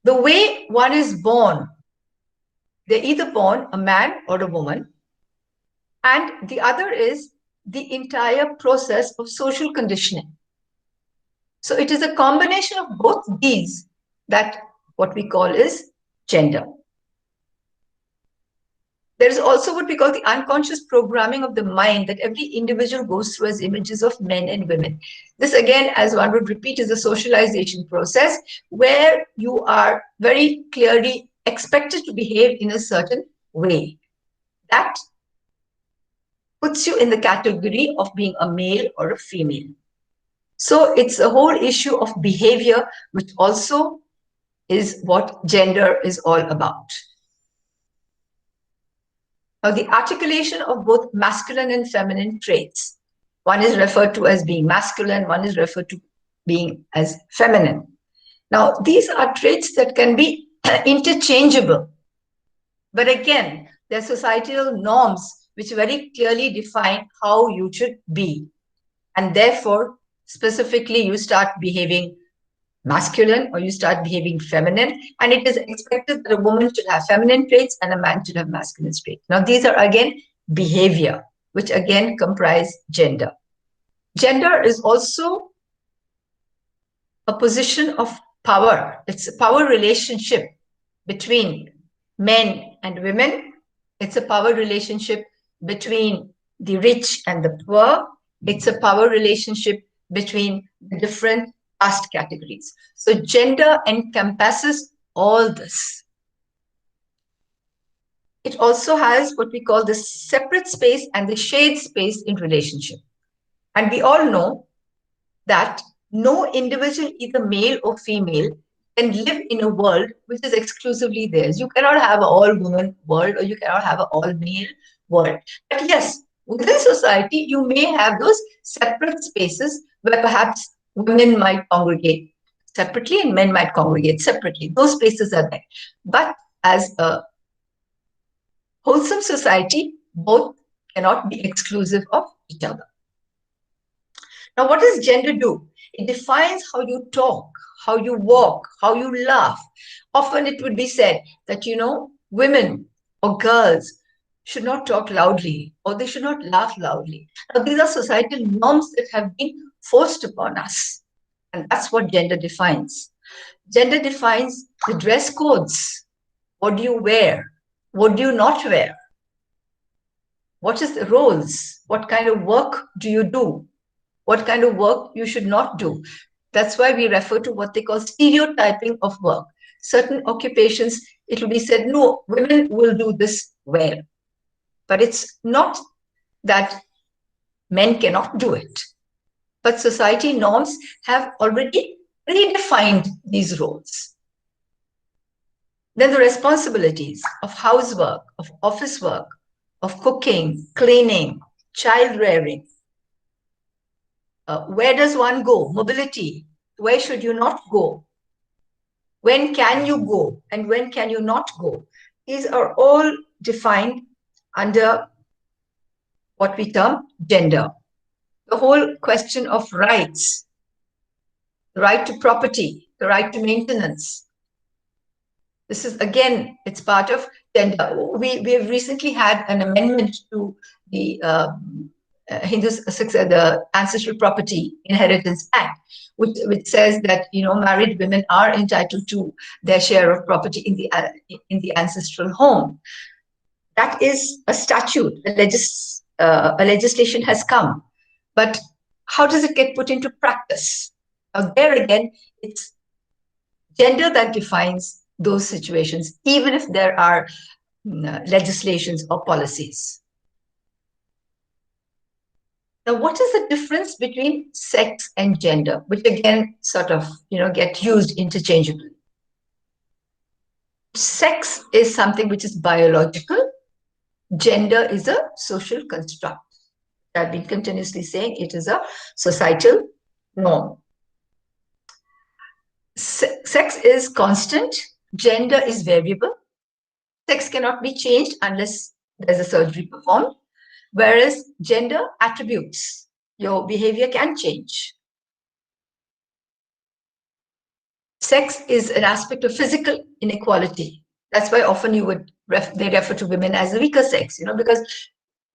The way one is born, they're either born a man or a woman, and the other is the entire process of social conditioning. So it is a combination of both these that what we call is gender. There is also what we call the unconscious programming of the mind that every individual goes through as images of men and women. This, again, as one would repeat, is a socialization process where you are very clearly expected to behave in a certain way. That puts you in the category of being a male or a female. So it's a whole issue of behavior, which also is what gender is all about. Now, the articulation of both masculine and feminine traits. One is referred to as being masculine, one is referred to being as feminine. Now, these are traits that can be interchangeable. But again, they're societal norms which very clearly define how you should be. And therefore, specifically, you start behaving masculine or you start behaving feminine, and it is expected that a woman should have feminine traits and a man should have masculine traits. Now, these are again behavior, which again comprise gender. Gender is also a position of power. It's a power relationship between men and women. It's a power relationship between the rich and the poor. It's a power relationship between the different caste categories. So gender encompasses all this. It also has what we call the separate space and the shade space in relationship. And we all know that no individual, either male or female, can live in a world which is exclusively theirs. You cannot have an all-woman world or you cannot have an all-male world. But yes, within society, you may have those separate spaces where perhaps women might congregate separately and men might congregate separately. Those spaces are there. But as a wholesome society, both cannot be exclusive of each other. Now, what does gender do? It defines how you talk, how you walk, how you laugh. Often it would be said that, women or girls should not talk loudly or they should not laugh loudly. Now, these are societal norms that have been forced upon us. And that's what gender defines. Gender defines the dress codes. What do you wear? What do you not wear? What is the roles? What kind of work do you do? What kind of work you should not do? That's why we refer to what they call stereotyping of work. Certain occupations, it will be said, no, women will do this well. But it's not that men cannot do it. But society norms have already redefined these roles. Then the responsibilities of housework, of office work, of cooking, cleaning, child rearing. Where does one go? Mobility. Where should you not go? When can you go and when can you not go? These are all defined under what we term gender. The whole question of rights, the right to property, the right to maintenance. This is, again, it's part of gender. We have recently had an amendment to the the Ancestral Property Inheritance Act, which says that married women are entitled to their share of property in the ancestral home. That is a statute. A legislation has come, but how does it get put into practice? Now, there again, it's gender that defines those situations, even if there are legislations or policies. Now, what is the difference between sex and gender, which again sort of get used interchangeably? Sex is something which is biological. Gender is a social construct. I've been continuously saying it is a societal norm. Sex is constant. Gender is variable. Sex cannot be changed unless there's a surgery performed. Whereas gender attributes, your behavior can change. Sex is an aspect of physical inequality. That's why often they refer to women as the weaker sex, because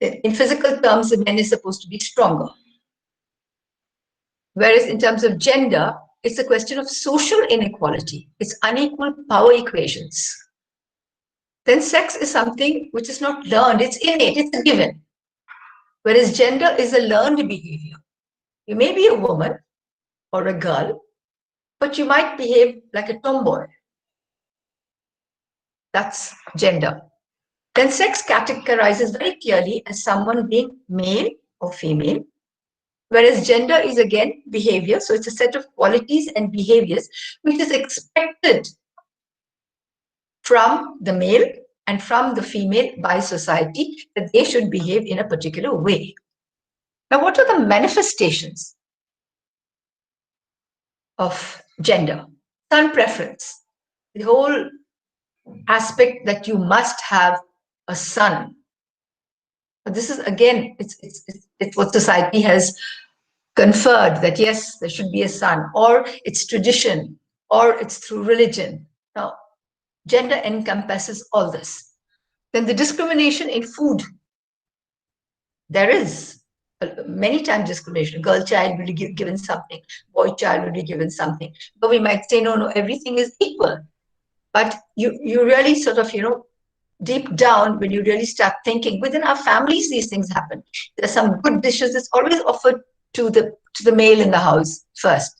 in physical terms, the men is supposed to be stronger. Whereas in terms of gender, it's a question of social inequality. It's unequal power equations. Then sex is something which is not learned, it's innate, it's a given. Whereas gender is a learned behavior. You may be a woman or a girl, but you might behave like a tomboy. That's gender. Then sex categorizes very clearly as someone being male or female, whereas gender is again behavior. So it's a set of qualities and behaviors which is expected from the male and from the female by society, that they should behave in a particular way. Now, what are the manifestations of gender? Son preference, the whole aspect that you must have a son. But this is again, it's what society has conferred, that yes, there should be a son, or it's tradition, or it's through religion. Now, gender encompasses all this. Then the discrimination in food. There is many times discrimination. Girl child will be given something, boy child will be given something. But we might say, no, everything is equal. But you really sort of, deep down, when you really start thinking, within our families, these things happen. There's some good dishes that's always offered to the male in the house first.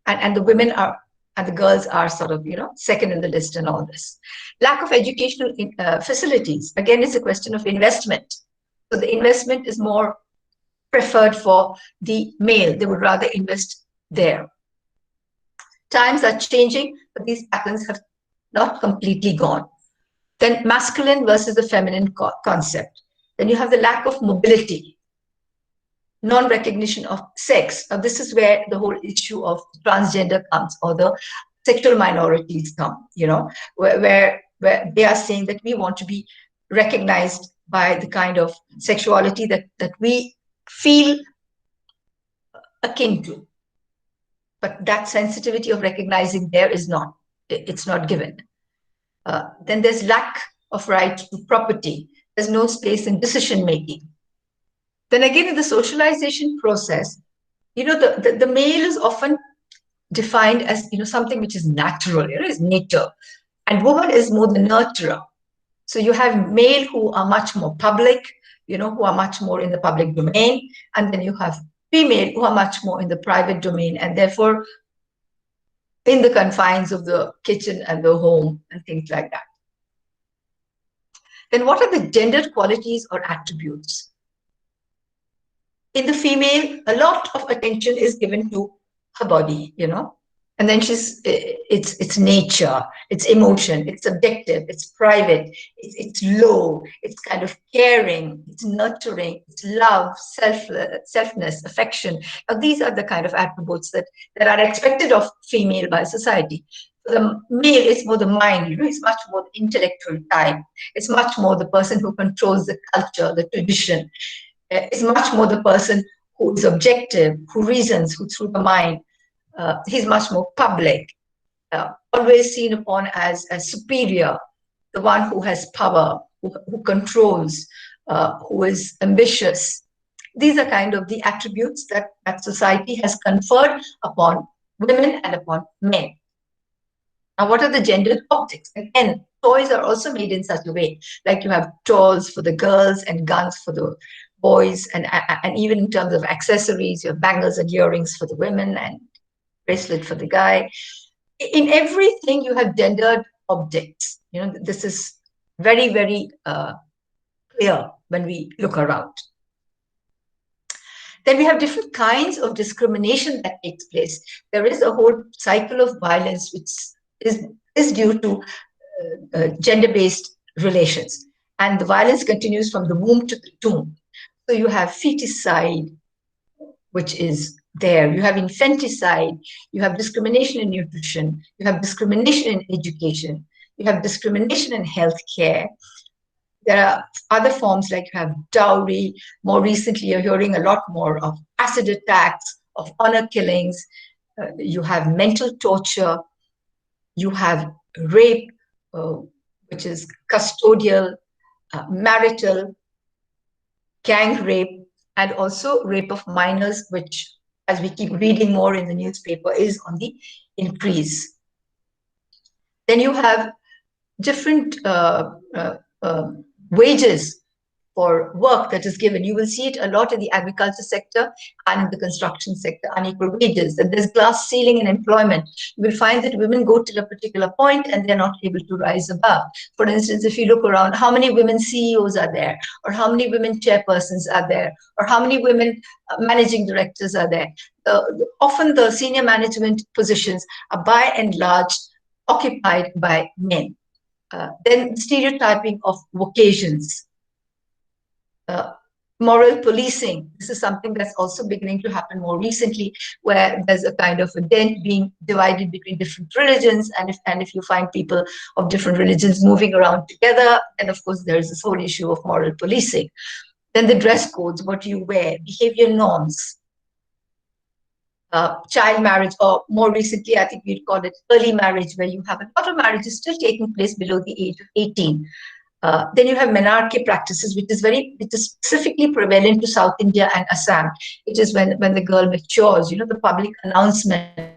And the women are, and the girls are sort of, second in the list and all this. Lack of educational facilities. Again, it's a question of investment. So the investment is more preferred for the male. They would rather invest there. Times are changing, but these patterns have not completely gone. Then masculine versus the feminine concept. Then you have the lack of mobility, non-recognition of sex. Now, this is where the whole issue of transgender comes, or the sexual minorities come, where they are saying that we want to be recognized by the kind of sexuality that we feel akin to. But that sensitivity of recognizing there is not, it's not given. Then there's lack of right to property. There's no space in decision making. Then again, in the socialization process, the male is often defined as, something which is natural, is nature. And woman is more the nurturer. So you have male who are much more public, who are much more in the public domain. And then you have female who are much more in the private domain, and therefore in the confines of the kitchen and the home and things like that. Then what are the gendered qualities or attributes? In the female, a lot of attention is given to her body, and then it's nature, it's emotion, it's subjective, it's private, it's low, it's kind of caring, it's nurturing, it's love, selfness, affection. Now, these are the kind of attributes that are expected of female by society. For the male, it's more the mind, it's much more the intellectual type. It's much more the person who controls the culture, the tradition. It's much more the person who is objective, who reasons, who through the mind. He's much more public, always seen upon as superior, the one who has power, who controls, who is ambitious. These are kind of the attributes that society has conferred upon women and upon men. Now, what are the gendered objects? Again, toys are also made in such a way, like you have dolls for the girls and guns for the boys, and even in terms of accessories, you have bangles and earrings for the women and bracelet for the guy. In everything, you have gendered objects. This is very, very clear when we look around. Then we have different kinds of discrimination that takes place. There is a whole cycle of violence which is due to gender-based relations. And the violence continues from the womb to the tomb. So you have feticide, which is there. You have infanticide. You have discrimination in nutrition. You have discrimination in education. You have discrimination in healthcare. There are other forms, like you have dowry. More recently, you're hearing a lot more of acid attacks, of honor killings. You have mental torture. You have rape, which is custodial, marital, gang rape, and also rape of minors, which, as we keep reading more in the newspaper, is on the increase. Then you have different wages for work that is given. You will see it a lot in the agriculture sector and in the construction sector, unequal wages. And there's glass ceiling in employment. You will find that women go to a particular point and they're not able to rise above. For instance, if you look around, how many women CEOs are there? Or how many women chairpersons are there? Or how many women managing directors are there? Often the senior management positions are by and large occupied by men. Then stereotyping of vocations. Moral policing. This is something that's also beginning to happen more recently, where there's a kind of a dent being divided between different religions. And if you find people of different religions moving around together, then of course there's this whole issue of moral policing. Then the dress codes, what you wear, behavior norms, child marriage, or more recently, I think we'd call it early marriage, where you have a lot of marriages still taking place below the age of 18. Then you have menarche practices, which is specifically prevalent to South India and Assam. It is when the girl matures, the public announcement,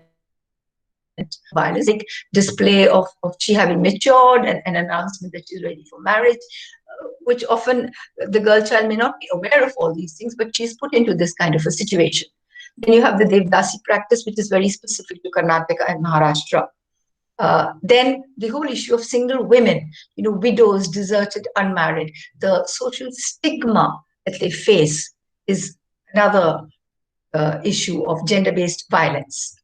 violence, like display of she having matured, and an announcement that she's ready for marriage, which often the girl child may not be aware of all these things, but she's put into this kind of a situation. Then you have the Devdasi practice, which is very specific to Karnataka and Maharashtra. Then the whole issue of single women, widows, deserted, unmarried, the social stigma that they face is another issue of gender-based violence.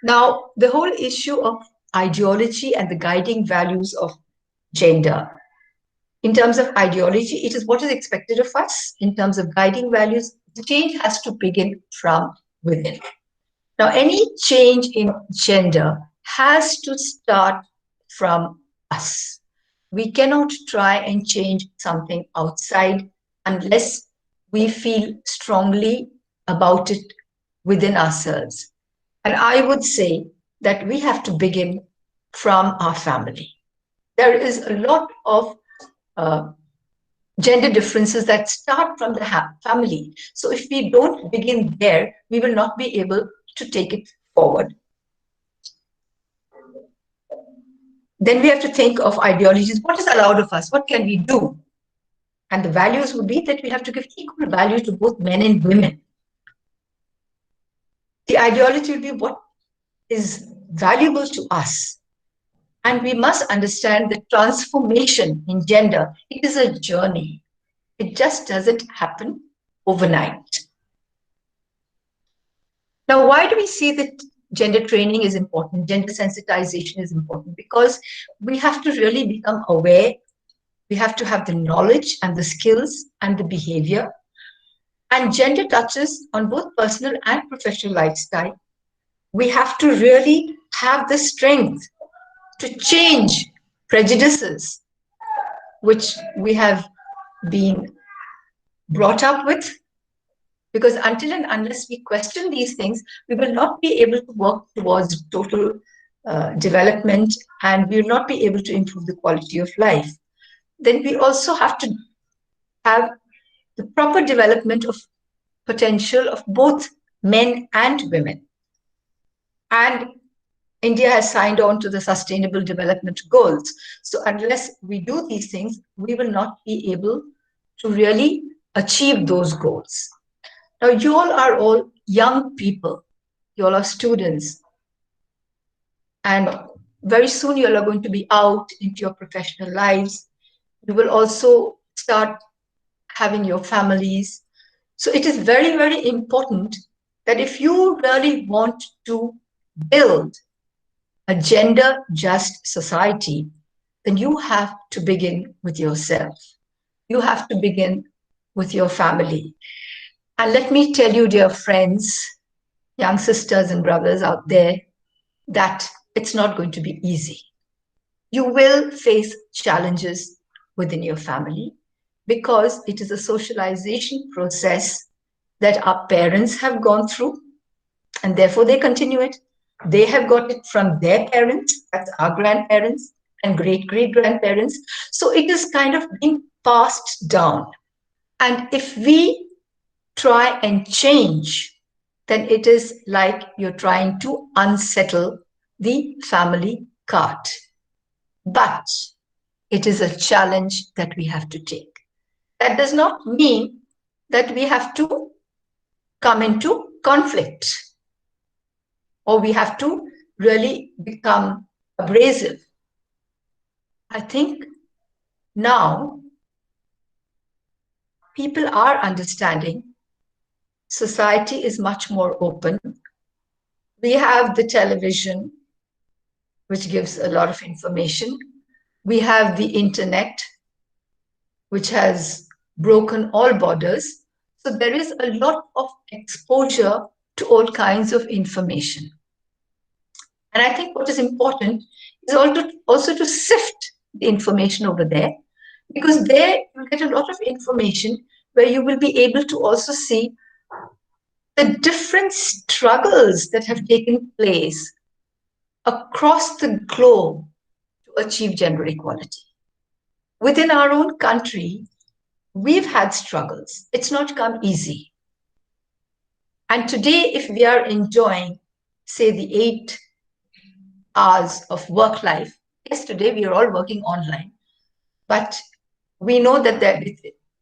Now, the whole issue of ideology and the guiding values of gender. In terms of ideology, it is what is expected of us. In terms of guiding values, the change has to begin from within. Now, any change in gender has to start from us. We cannot try and change something outside unless we feel strongly about it within ourselves. And I would say that we have to begin from our family. There is a lot of gender differences that start from the family. So if we don't begin there, we will not be able to take it forward. Then we have to think of ideologies. What is allowed of us? What can we do? And the values would be that we have to give equal value to both men and women. The ideology will be what is valuable to us. And we must understand that transformation in gender, it is a journey. It just doesn't happen overnight. Now, why do we see that gender training is important, gender sensitization is important? Because we have to really become aware. We have to have the knowledge and the skills and the behavior. And gender touches on both personal and professional lifestyle. We have to really have the strength to change prejudices which we have been brought up with. Because until and unless we question these things, we will not be able to work towards total development, and we will not be able to improve the quality of life. Then we also have to have the proper development of potential of both men and women. And India has signed on to the Sustainable Development Goals. So unless we do these things, we will not be able to really achieve those goals. Now, you all are all young people. You all are students. And very soon you all are going to be out into your professional lives. You will also start having your families. So it is very, very important that if you really want to build a gender-just society, then you have to begin with yourself. You have to begin with your family. And let me tell you, dear friends, young sisters and brothers out there, that it's not going to be easy. You will face challenges within your family because it is a socialization process that our parents have gone through, and therefore they continue it. They have got it from their parents, that's our grandparents and great-great-grandparents. So it is kind of being passed down. And if we try and change, then it is like you're trying to unsettle the family cart. But it is a challenge that we have to take. That does not mean that we have to come into conflict or we have to really become abrasive. I think now people are understanding. Society is much more open. We have the television, which gives a lot of information. We have the internet, which has broken all borders. So there is a lot of exposure to all kinds of information. And I think what is important is also to sift the information over there, because there you get a lot of information where you will be able to also see the different struggles that have taken place across the globe to achieve gender equality. Within our own country, we've had struggles. It's not come easy. And today, if we are enjoying, say, the 8 hours of work life, yes, today we are all working online, but we know that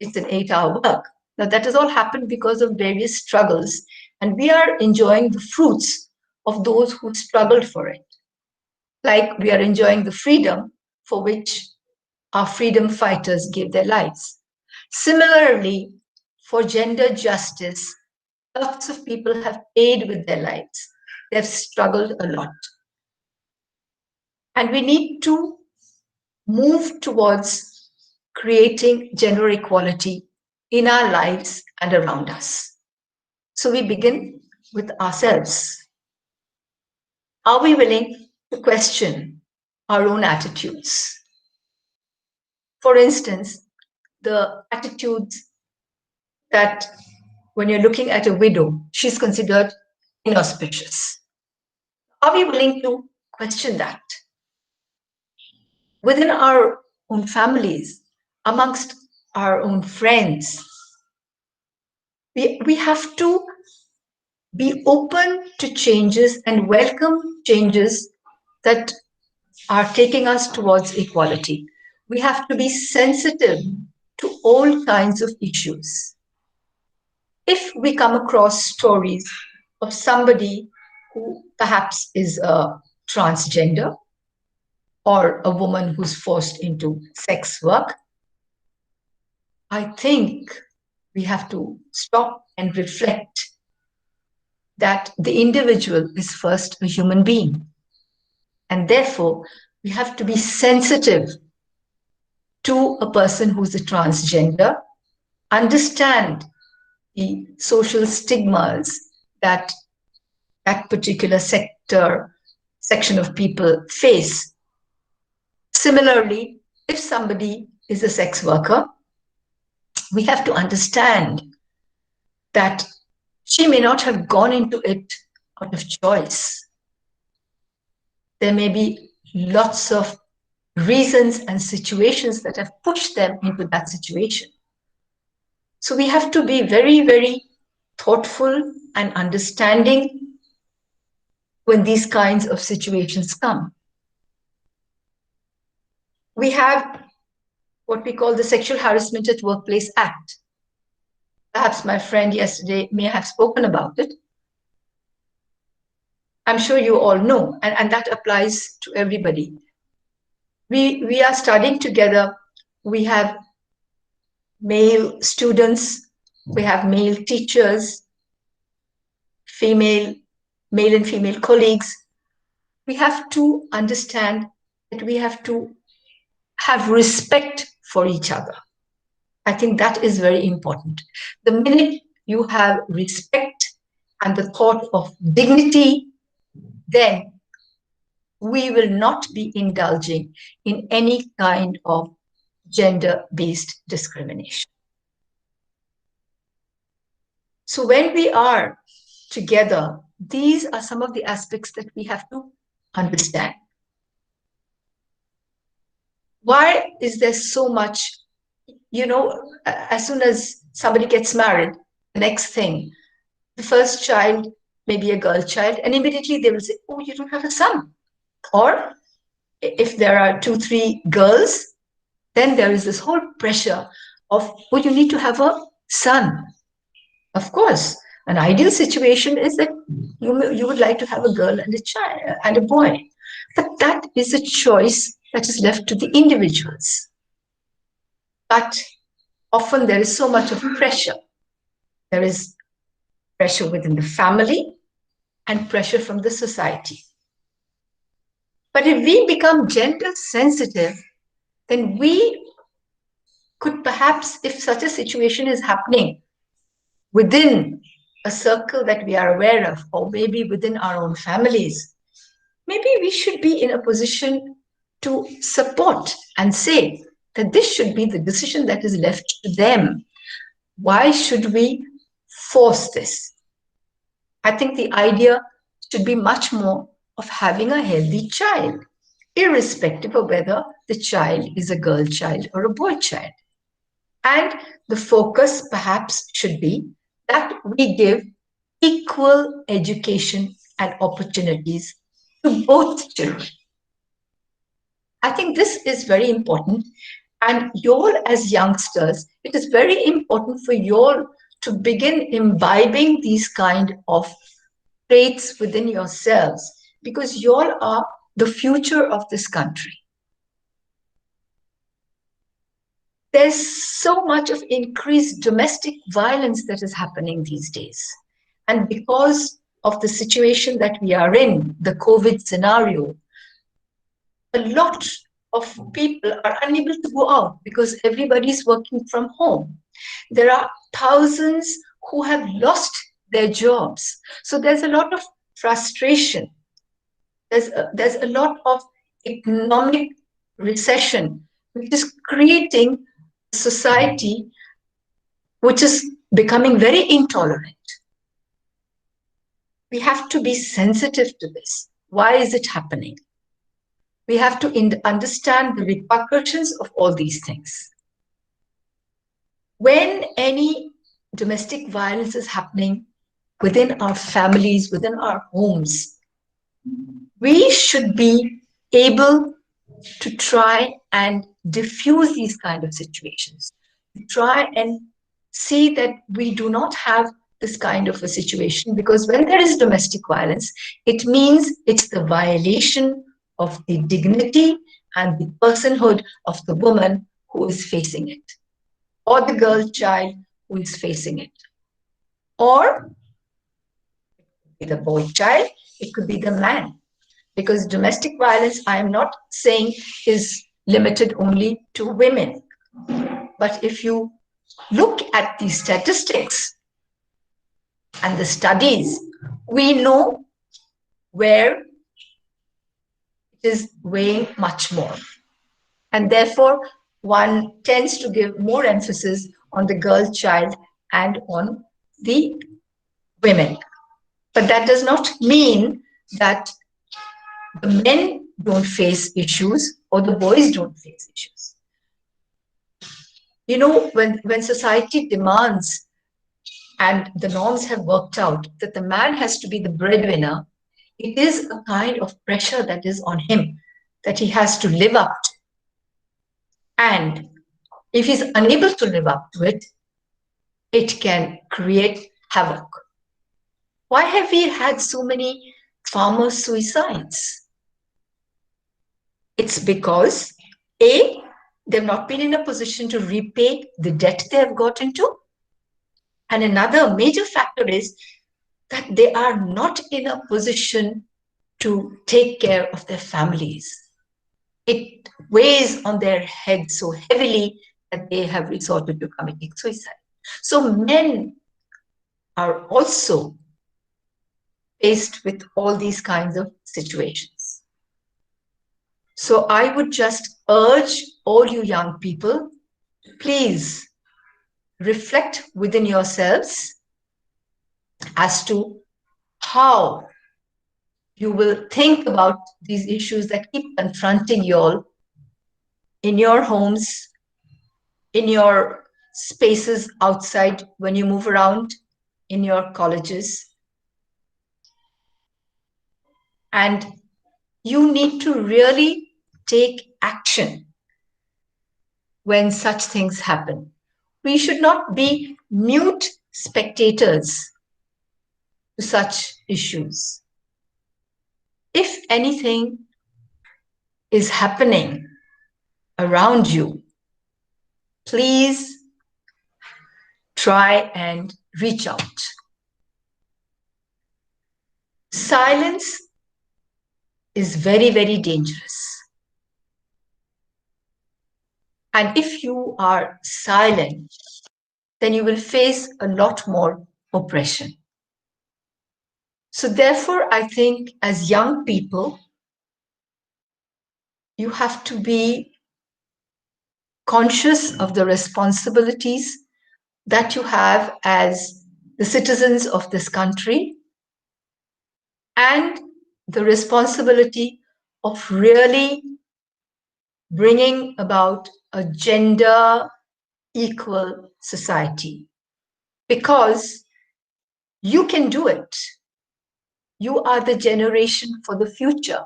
it's an 8-hour work. Now, that has all happened because of various struggles, and we are enjoying the fruits of those who struggled for it. Like we are enjoying the freedom for which our freedom fighters gave their lives. Similarly, for gender justice, lots of people have paid with their lives. They've struggled a lot. And we need to move towards creating gender equality in our lives and around us. So we begin with ourselves. Are we willing to question our own attitudes? For instance, the attitudes that when you're looking at a widow, she's considered inauspicious. Are we willing to question that? Within our own families, amongst our own friends, we have to be open to changes and welcome changes that are taking us towards equality. We have to be sensitive to all kinds of issues. If we come across stories of somebody who perhaps is a transgender or a woman who's forced into sex work, I think we have to stop and reflect that the individual is first a human being. And therefore, we have to be sensitive to a person who's a transgender, understand the social stigmas that that particular section of people face. Similarly, if somebody is a sex worker, we have to understand that she may not have gone into it out of choice. There may be lots of reasons and situations that have pushed them into that situation. So we have to be very, very thoughtful and understanding when these kinds of situations come. We have what we call the Sexual Harassment at Workplace Act. Perhaps my friend yesterday may have spoken about it. I'm sure you all know, and that applies to everybody. We are studying together. We have male students, we have male teachers, male and female colleagues. We have to understand that we have to have respect for each other. I think that is very important. The minute you have respect and the thought of dignity, then we will not be indulging in any kind of gender-based discrimination. So when we are together, these are some of the aspects that we have to understand. Why is there so much, as soon as somebody gets married, the next thing, the first child may be a girl child, and immediately they will say, oh, you don't have a son. Or if there are 2, 3 girls, then there is this whole pressure of, oh, you need to have a son. Of course, an ideal situation is that you would like to have a girl and a child and a boy. But that is a choice that is left to the individuals. But often there is so much of pressure. There is pressure within the family and pressure from the society. But if we become gender sensitive, then we could perhaps, if such a situation is happening within a circle that we are aware of, or maybe within our own families, maybe we should be in a position to support and say that this should be the decision that is left to them. Why should we force this? I think the idea should be much more of having a healthy child, irrespective of whether the child is a girl child or a boy child. And the focus perhaps should be that we give equal education and opportunities to both children. I think this is very important. And you all as youngsters, it is very important for you all to begin imbibing these kind of traits within yourselves, because you all are the future of this country. There's so much of increased domestic violence that is happening these days. And because of the situation that we are in, the COVID scenario, a lot of people are unable to go out because everybody's working from home. There are thousands who have lost their jobs. So there's a lot of frustration. There's a lot of economic recession, which is creating a society which is becoming very intolerant. We have to be sensitive to this. Why is it happening? We have to understand the repercussions of all these things. When any domestic violence is happening within our families, within our homes, we should be able to try and diffuse these kind of situations, to try and see that we do not have this kind of a situation, because when there is domestic violence, it means it's the violation of the dignity and the personhood of the woman who is facing it, or the girl child who is facing it, or the boy child, it could be the man. Because domestic violence, I am not saying is limited only to women. But if you look at the statistics and the studies, we know where it is weighing much more. And therefore, one tends to give more emphasis on the girl child and on the women. But that does not mean that the men don't face issues or the boys don't face issues. You know, when society demands and the norms have worked out that the man has to be the breadwinner, it is a kind of pressure that is on him that he has to live up to. And if he's unable to live up to it, it can create havoc. Why have we had so many farmer suicides? It's because, A, they've not been in a position to repay the debt they have got into. And another major factor is that they are not in a position to take care of their families. It weighs on their heads so heavily that they have resorted to committing suicide. So men are also faced with all these kinds of situations. So I would just urge all you young people, please reflect within yourselves as to how you will think about these issues that keep confronting you all in your homes, in your spaces outside when you move around, in your colleges. And you need to really take action when such things happen. We should not be mute spectators to such issues. If anything is happening around you, please try and reach out. Silence is very, very dangerous. And if you are silent, then you will face a lot more oppression. So therefore, I think as young people, you have to be conscious of the responsibilities that you have as the citizens of this country and the responsibility of really bringing about a gender equal society, because you can do it. You are the generation for the future.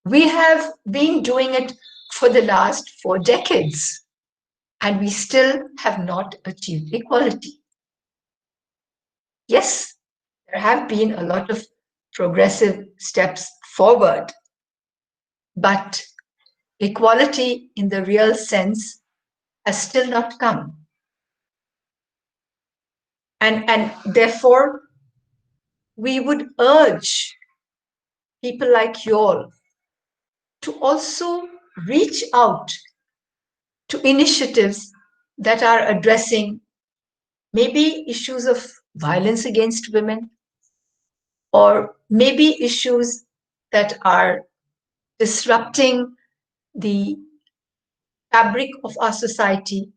We have been doing it for the last 4 decades, and we still have not achieved equality. Yes, there have been a lot of progressive steps forward, but equality in the real sense has still not come. And therefore, we would urge people like you all to also reach out to initiatives that are addressing maybe issues of violence against women, or maybe issues that are disrupting the fabric of our society,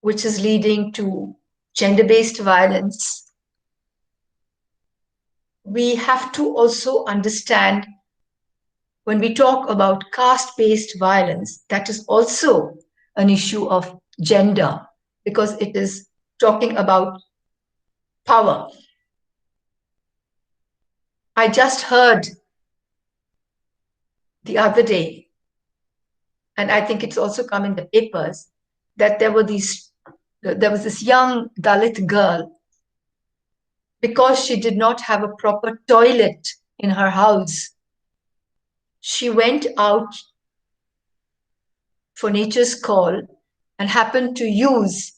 which is leading to gender-based violence. We have to also understand when we talk about caste-based violence, that is also an issue of gender, because it is talking about power. I just heard the other day, and I think it's also come in the papers, that there was this young Dalit girl, because she did not have a proper toilet in her house. She went out for nature's call and happened to use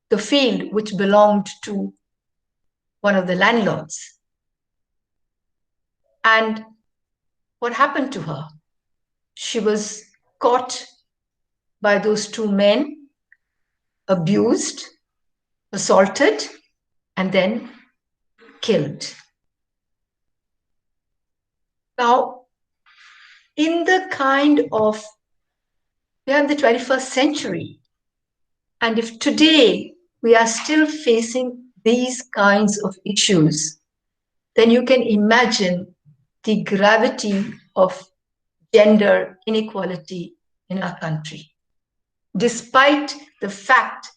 the field which belonged to one of the landlords. And what happened to her? She was caught by those 2 men, abused, assaulted, and then killed. Now, in the kind of, we are in the 21st century, and if today we are still facing these kinds of issues, then you can imagine the gravity of gender inequality in our country, despite the fact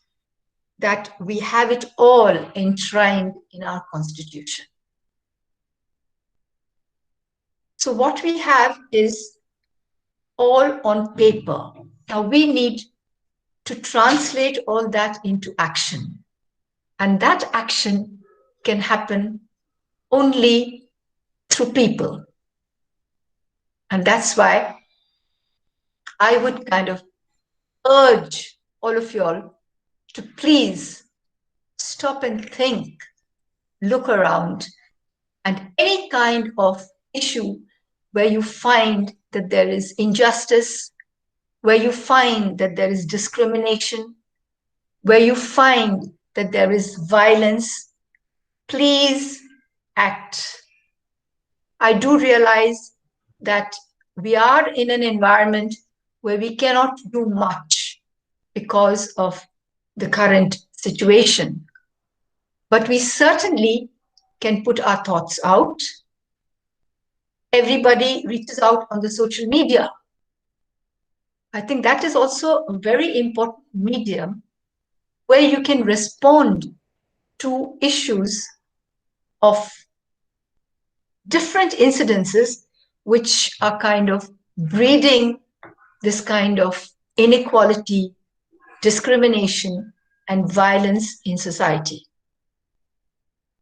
that we have it all enshrined in our constitution. So what we have is all on paper. Now we need to translate all that into action. And that action can happen only through people. And that's why I would kind of urge all of y'all to please stop and think, look around, and any kind of issue where you find that there is injustice, where you find that there is discrimination, where you find that there is violence, please act. I do realize that we are in an environment where we cannot do much because of the current situation. But we certainly can put our thoughts out. Everybody reaches out on the social media. I think that is also a very important medium where you can respond to issues of different incidences which are kind of breeding this kind of inequality, discrimination, and violence in society.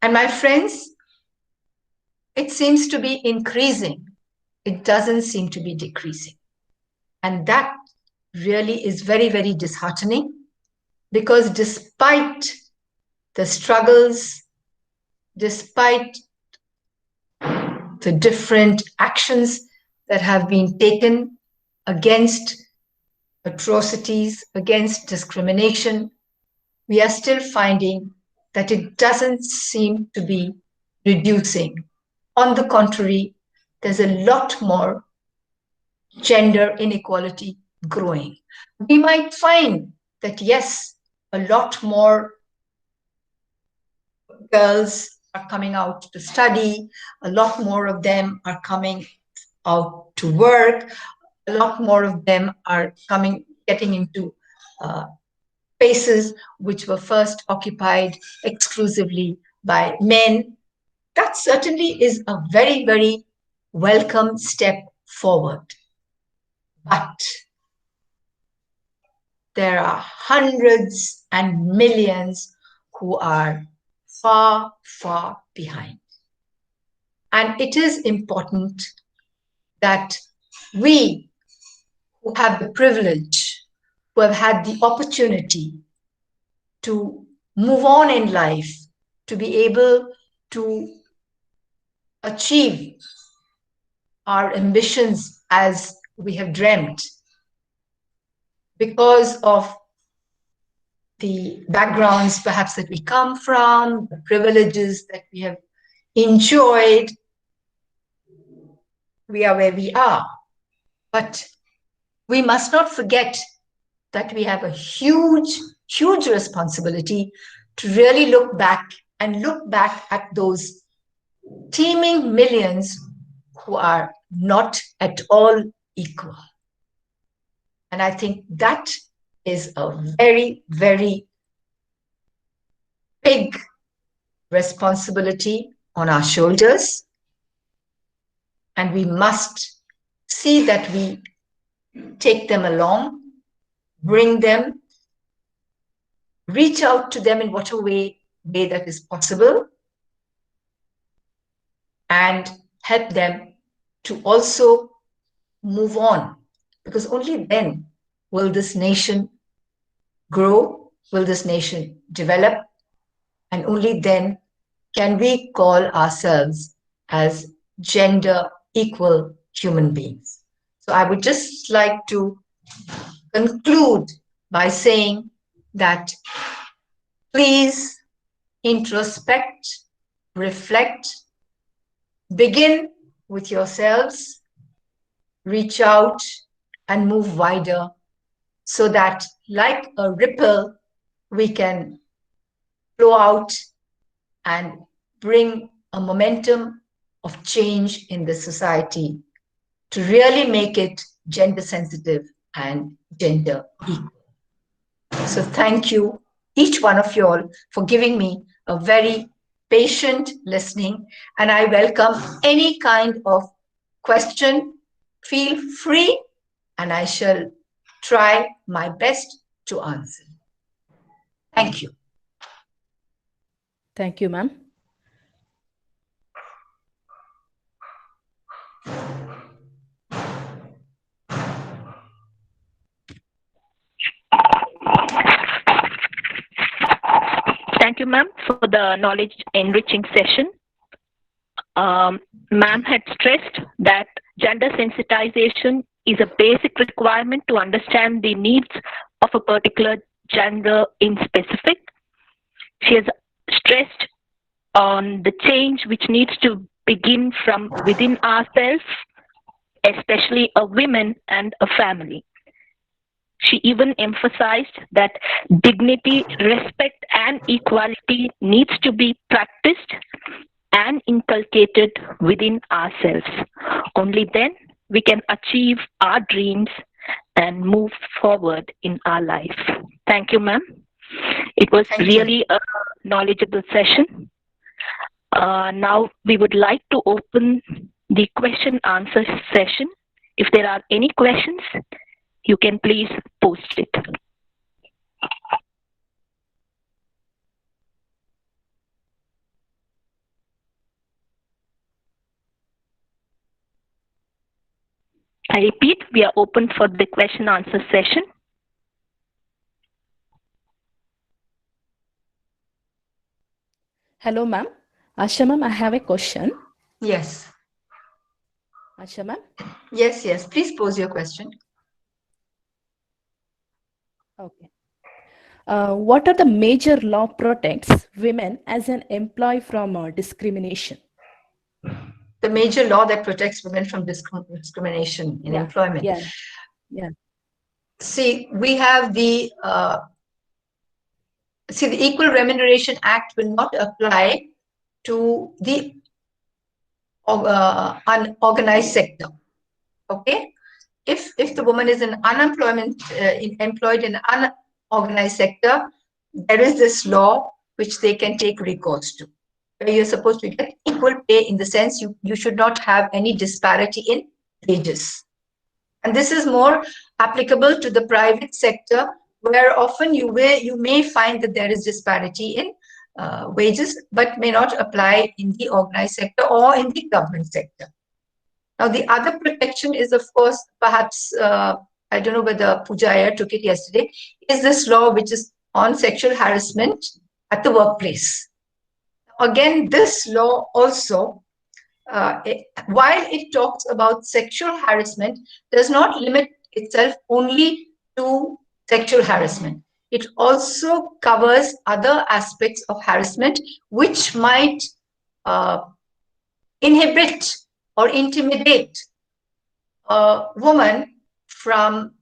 And my friends, it seems to be increasing. It doesn't seem to be decreasing. And that really is very, very disheartening, because despite the struggles, despite the different actions that have been taken against atrocities, against discrimination, we are still finding that it doesn't seem to be reducing. On the contrary, there's a lot more gender inequality growing. We might find that, yes, a lot more girls are coming out to study, a lot more of them are coming out to work, a lot more of them are getting into spaces which were first occupied exclusively by men. That certainly is a very, very welcome step forward. But there are hundreds and millions who are far, far behind. And it is important that we who have the privilege, who have had the opportunity to move on in life, to be able to achieve our ambitions as we have dreamt, because of the backgrounds perhaps that we come from, the privileges that we have enjoyed, we are where we are. But we must not forget that we have a huge, huge responsibility to really look back at those teeming millions who are not at all equal. And I think that is a very, very big responsibility on our shoulders. And we must see that we take them along, bring them, reach out to them in whatever way that is possible, and help them to also move on, because only then will this nation grow, will this nation develop, and only then can we call ourselves as gender equal human beings. So I would just like to conclude by saying that please introspect, reflect, begin with yourselves, reach out and move wider, so that like a ripple, we can flow out and bring a momentum of change in the society to really make it gender sensitive and gender equal. So thank you, each one of you all, for giving me a very patient listening, and I welcome any kind of question. Feel free, and I shall try my best to answer. Thank you. Thank you, ma'am. Thank you, ma'am, for the knowledge enriching session. Ma'am had stressed that gender sensitization is a basic requirement to understand the needs of a particular gender in specific. She has stressed on the change which needs to begin from within ourselves, especially a woman and a family. She even emphasized that dignity, respect, and equality needs to be practiced and inculcated within ourselves. Only then we can achieve our dreams and move forward in our life. Thank you, ma'am. It was Thank you. really a knowledgeable session. Now we would like to open the question answer session. If there are any questions, you can please post it. I repeat, we are open for the question answer session. Hello, ma'am. Asha, ma'am, I have a question. Yes. Asha, ma'am. Yes, yes. Please pose your question. Okay. What are the major law protects women as an employee from discrimination? The major law that protects women from discrimination in employment. Yeah. See, we have the Equal Remuneration Act will not apply to the unorganized sector. Okay, if the woman is in unemployment, employed in unorganized sector, there is this law which they can take recourse to, where you're supposed to get equal pay in the sense you should not have any disparity in wages. And this is more applicable to the private sector, where often you may find that there is disparity in wages, but may not apply in the organized sector or in the government sector. Now, the other protection is, of course, perhaps, I don't know whether Pooja Iyer took it yesterday, is this law which is on sexual harassment at the workplace. Again, this law also, while it talks about sexual harassment, does not limit itself only to sexual harassment. It also covers other aspects of harassment which might inhibit or intimidate a woman from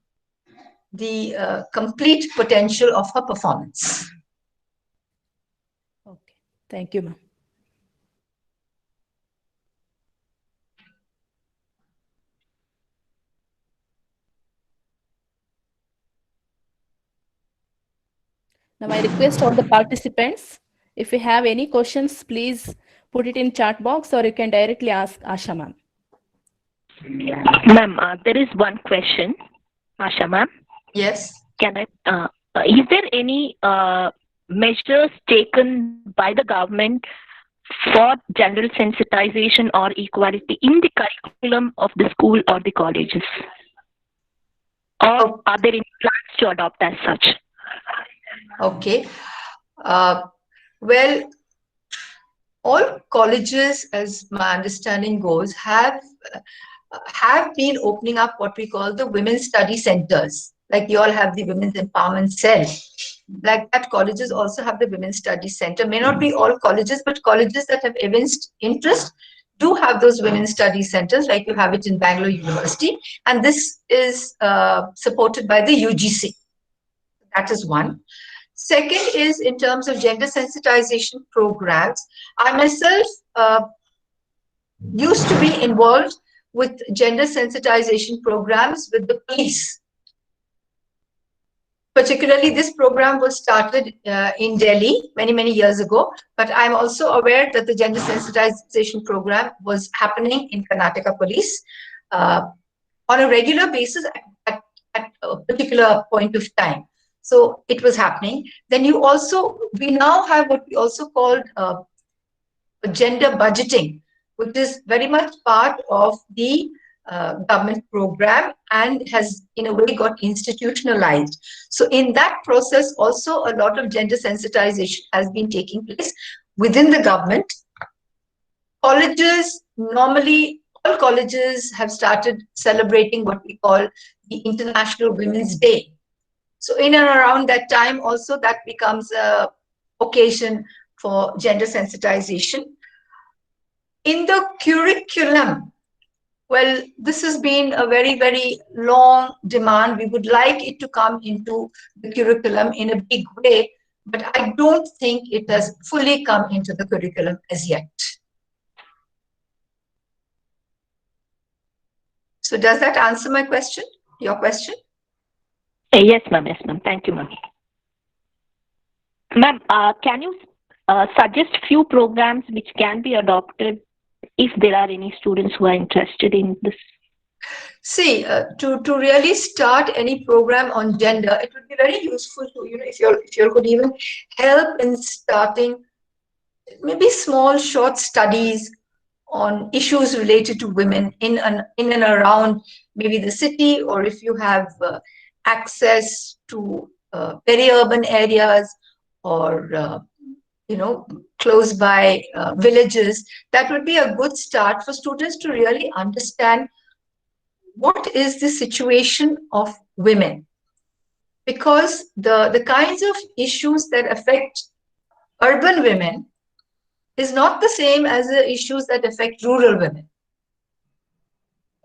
the complete potential of her performance. Okay. Thank you, ma'am. Now I request all the participants, if you have any questions, please put it in chat box or you can directly ask Asha, ma'am. Ma'am, there is one question. Asha, ma'am. Yes. Can I? Is there any measures taken by the government for general sensitization or equality in the curriculum of the school or the colleges? Or are there any plans to adopt as such? Okay. Well, all colleges, as my understanding goes, have been opening up what we call the women's study centers. Like you all have the women's empowerment cell. Like that, colleges also have the women's study center. May not be all colleges, but colleges that have evinced interest do have those women's study centers, like you have it in Bangalore University. And this is supported by the UGC. That is one. Second is in terms of gender sensitization programs. I myself used to be involved with gender sensitization programs with the police. Particularly, this program was started in Delhi many years ago, but I'm also aware that the gender sensitization program was happening in Karnataka Police on a regular basis at a particular point of time. So it was happening. Then we now have what we also called gender budgeting, which is very much part of the government program and has in a way got institutionalized. So in that process also a lot of gender sensitization has been taking place within the government. Colleges, normally all colleges have started celebrating what we call the International Women's Day. So in and around that time also that becomes a occasion for gender sensitization. In the curriculum, well, this has been a very long demand. We would like it to come into the curriculum in a big way, but I don't think it has fully come into the curriculum as yet. So does that answer my question, your question? Yes, ma'am. Yes, ma'am. Thank you, ma'am. Ma'am, can you suggest few programs which can be adopted if there are any students who are interested in this? See, to really start any program on gender, it would be very useful to, if you could even help in starting maybe small short studies on issues related to women in and around maybe the city, or if you have access to peri-urban areas, or close by villages. That would be a good start for students to really understand what is the situation of women, because the kinds of issues that affect urban women is not the same as the issues that affect rural women.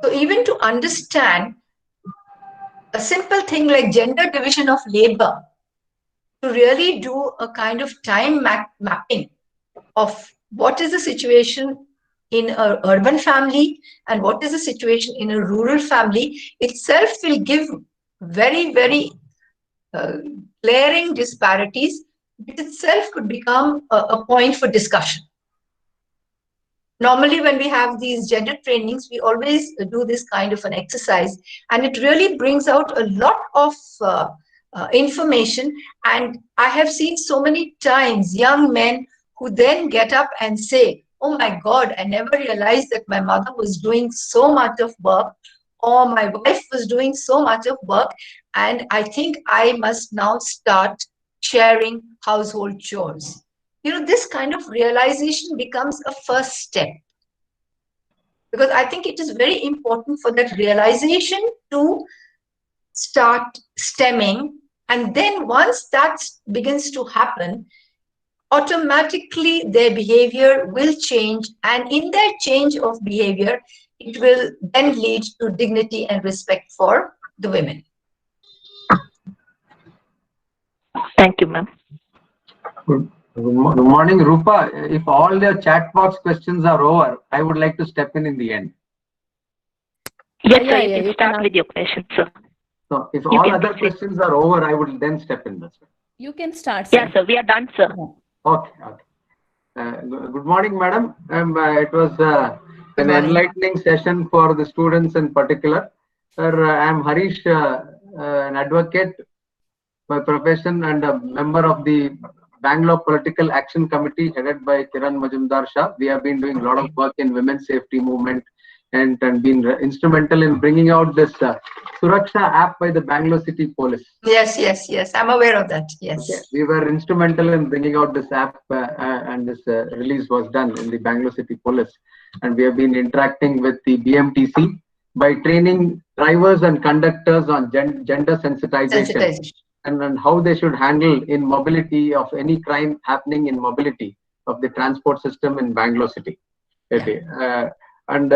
So even to understand a simple thing like gender division of labor, to really do a kind of time mapping of what is the situation in an urban family and what is the situation in a rural family itself will give very, very glaring disparities, which itself could become a point for discussion. Normally, when we have these gender trainings, we always do this kind of an exercise, and it really brings out a lot of information. And I have seen so many times young men who then get up and say, "Oh my God, I never realized that my mother was doing so much of work, or my wife was doing so much of work, and I think I must now start sharing household chores." This kind of realization becomes a first step, because I think it is very important for that realization to start stemming. And then once that begins to happen, automatically their behavior will change. And in their change of behavior, it will then lead to dignity and respect for the women. Thank you, ma'am. Good morning, Rupa. If all the chat box questions are over, I would like to step in the end. Yes, sir. You can start with your question, sir. So, if all other questions are over, I would then step in. That's right. You can start, sir. Yes, sir. We are done, sir. Okay. Good morning, madam. It was an enlightening session for the students in particular. Sir, I am Harish, an advocate by profession and a member of the Bangalore Political Action Committee headed by Kiran Majumdar Shah. We have been doing a lot of work in women's safety movement and been instrumental in bringing out this Suraksha app by the Bangalore City Police. Yes. I'm aware of that. Yes. Okay. We were instrumental in bringing out this app and this release was done in the Bangalore City Police. And we have been interacting with the BMTC by training drivers and conductors on gender sensitization. And how they should handle in mobility of any crime happening in mobility of the transport system in Bangalore City. Okay. And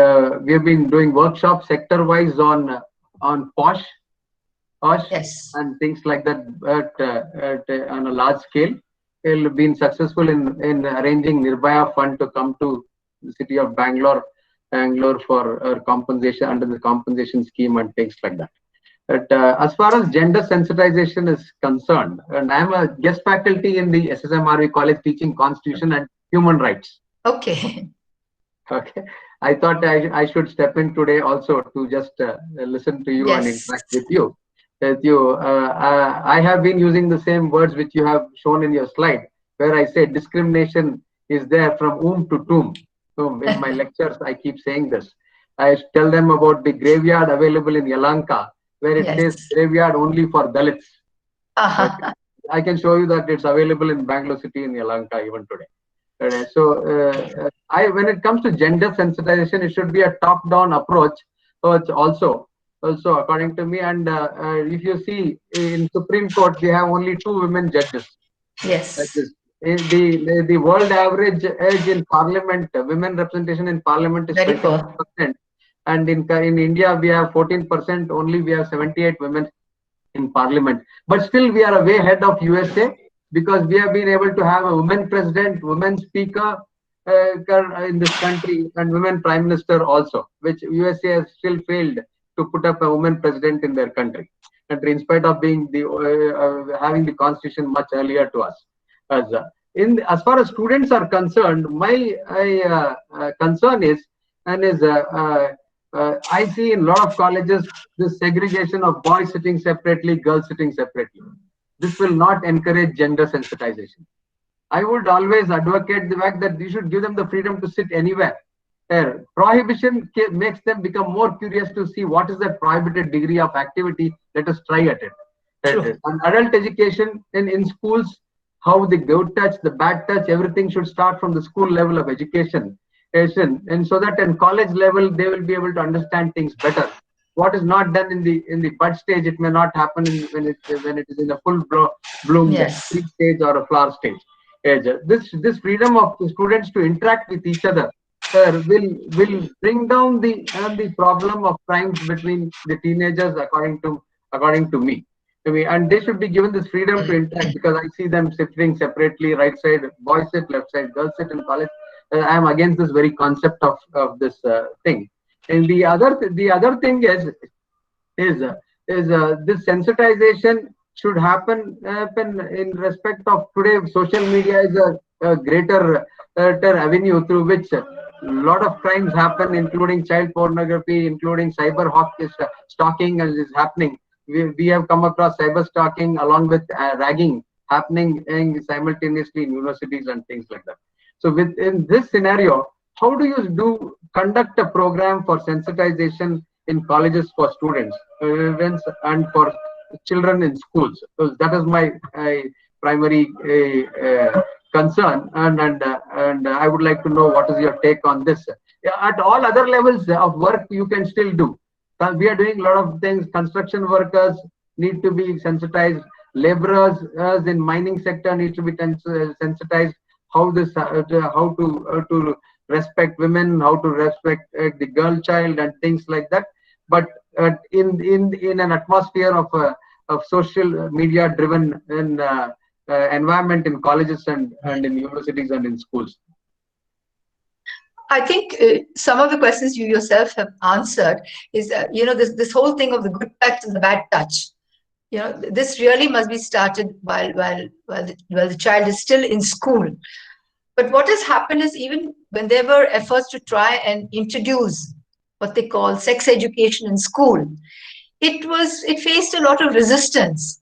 we have been doing workshops sector-wise on POSH, yes, and things like that on a large scale. We've been successful in arranging Nirbhaya Fund to come to the city of Bangalore for compensation under the compensation scheme and things like that. But as far as gender sensitization is concerned, and I'm a guest faculty in the SSMRV college teaching Constitution and Human Rights. Okay. I thought I should step in today also to just listen to you, yes, and interact with you. I have been using the same words which you have shown in your slide, where I say discrimination is there from womb to tomb. So in my lectures, I keep saying this. I tell them about the graveyard available in Yelahanka, where it, yes, says graveyard only for Dalits. Okay. I can show you that it's available in Bangalore City in Yelahanka even today. When it comes to gender sensitization, it should be a top-down approach. So it's also according to me. And if you see in Supreme Court, we have only 2 women judges. Yes. The world average age in Parliament, women representation in Parliament is 24%. And in India, we have 14%. Only we have 78 women in Parliament. But still, we are way ahead of USA, because we have been able to have a women president, women speaker in this country, and women prime minister also, which USA has still failed to put up a woman president in their country, and in spite of being the having the constitution much earlier to us. As far as students are concerned, my concern is, I see in a lot of colleges this segregation of boys sitting separately, girls sitting separately. This will not encourage gender sensitization. I would always advocate the fact that you should give them the freedom to sit anywhere. Prohibition makes them become more curious to see what is that prohibited degree of activity. Let us try at it. And adult education in schools, how the good touch, the bad touch, everything should start from the school level of education. And so that in college level, they will be able to understand things better. What is not done in the bud stage, it may not happen when it is in a full bloom tree stage or a flower stage. This freedom of the students to interact with each other will bring down the problem of crimes between the teenagers, according to me. And they should be given this freedom to interact, because I see them sitting separately, right side boys sit, left side girls sit in college. I am against this very concept of this thing. And the other thing is this sensitization should happen in respect of today. Social media is a greater avenue through which a lot of crimes happen, including child pornography, including cyber stalking is happening. We have come across cyber stalking along with ragging happening simultaneously in universities and things like that. So within this scenario, how do you conduct a program for sensitization in colleges for students and for children in schools? So that is my primary concern, and I would like to know what is your take on this. At all other levels of work, you can still do. We are doing a lot of things. Construction workers need to be sensitized. Laborers in mining sector need to be sensitized. How to respect women, how to respect the girl child, and things like that. But in an atmosphere of social media driven environment in colleges and in universities and in schools. I think some of the questions you yourself have answered is this whole thing of the good touch and the bad touch. This really must be started while the child is still in school. But what has happened is, even when there were efforts to try and introduce what they call sex education in school, it faced a lot of resistance.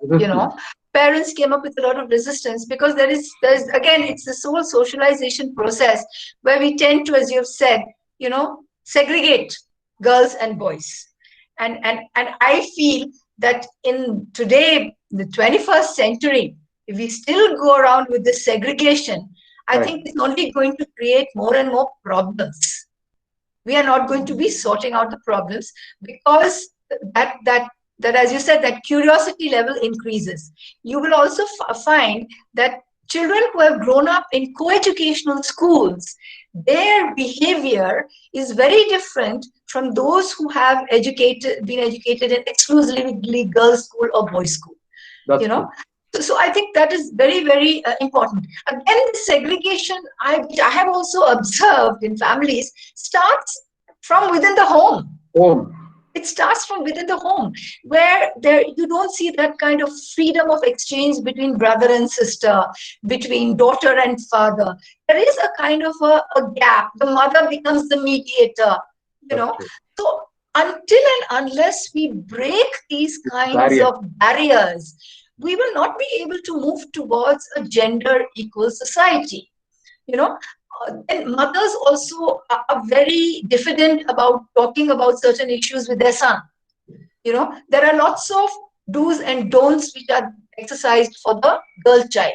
Parents came up with a lot of resistance, because there's again, it's this whole socialization process where we tend to, as you've said, segregate girls and boys. And I feel that in today, the 21st century, if we still go around with this segregation, I think it's only going to create more and more problems. We are not going to be sorting out the problems, because that as you said, that curiosity level increases. You will also find that children who have grown up in co-educational schools, their behavior is very different from those who have been educated in exclusively girls' school or boys' school. So I think that is very, very important. Again, the segregation which I have also observed in families starts from within the home. It starts from within the home, where you don't see that kind of freedom of exchange between brother and sister, between daughter and father. There is a kind of a gap. The mother becomes the mediator, So until and unless we break these kinds of barriers, we will not be able to move towards a gender equal society. And mothers also are very diffident about talking about certain issues with their son. There are lots of do's and don'ts which are exercised for the girl child.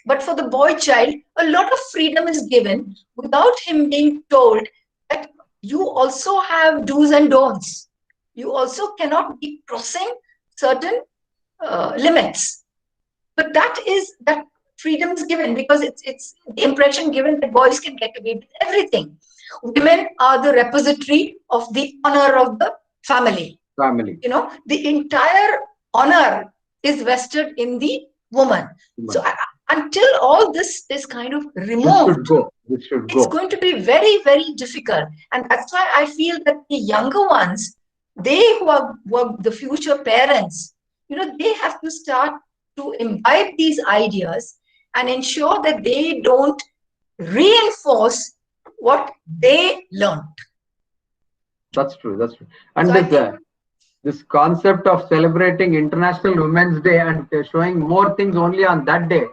But for the boy child, a lot of freedom is given without him being told that you also have do's and don'ts. You also cannot be crossing certain limits. But that freedom is given because it's the impression given that boys can get away with everything. Women are the repository of the honor of the family. The entire honor is vested in the woman. So until all this is kind of removed, it's going to be very, very difficult. And that's why I feel that the younger ones they who are the future parents, they have to start to imbibe these ideas and ensure that they don't reinforce what they learned. That's true. That's true. And So this concept of celebrating International Women's Day and showing more things only on that day,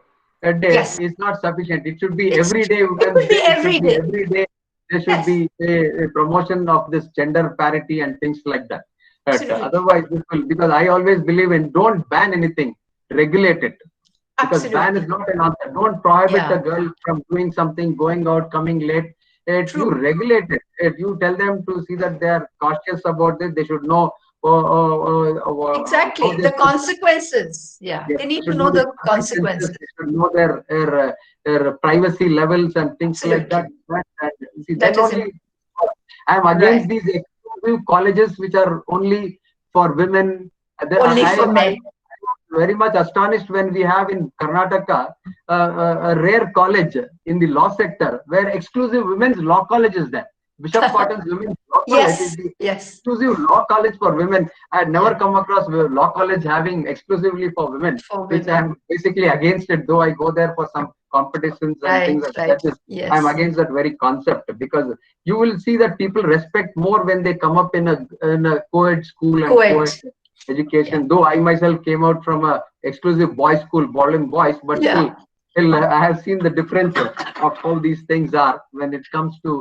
yes, is not sufficient. It should be it every day could Women's be Day. It every should be day. every day. There should Yes, be a promotion of this gender parity and things like that. But absolutely, otherwise, this will, because I always believe in don't ban anything, regulate it. Because ban is absolutely. not an answer. Don't prohibit a Yeah, girl from doing something, going out, coming late. You true. regulate it. You tell them to see that they are cautious about it. They should know how Exactly. they The should. consequences. Yeah, Yes, they they need to should know know the the consequences. consequences. They should know their privacy levels and things like that. Absolutely. See, That then is only I am right. against these exclusive colleges which are only for women. Only for I men. very much astonished when we have in Karnataka a rare college in the law sector where exclusive women's law college is there. Bishop Cotton's Women's Law College is Yes, the yes, exclusive law college for women. I had never yeah, come across a law college having exclusively for women, for which women. I'm basically against it, though I go there for some competitions and things Right, like right. that. Is I'm Yes. against that very concept because you will see that people respect more when they come up in a co-ed school and co-ed Co-ed. Yeah. education. Though I myself came out from a exclusive boys school, Berlin boys, but Yeah. still I have seen the difference of how these things are when it comes to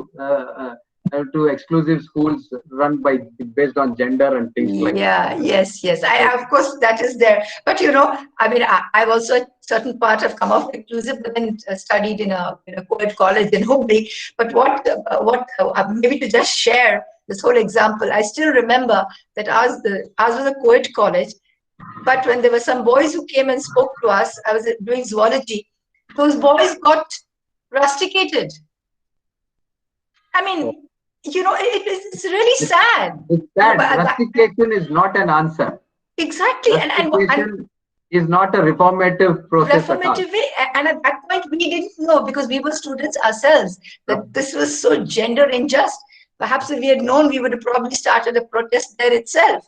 exclusive schools run by based on gender and things like Yeah, yes, yes. that. Of course, that is there. But I mean, I've also a certain part have come off inclusive, but then studied in a co-ed college in Hubli. But maybe to just share this whole example, I still remember that ours was a co-ed college. But when there were some boys who came and spoke to us, I was doing zoology. Those boys got rusticated. I mean, it's really It's, sad. it's But that rustication is not an answer. exactly, and Rustication is not a reformative process at all. reformative way. And at that point, we didn't know because we were students ourselves that this was so gender unjust. Perhaps if we had known, we would have probably started a protest there itself.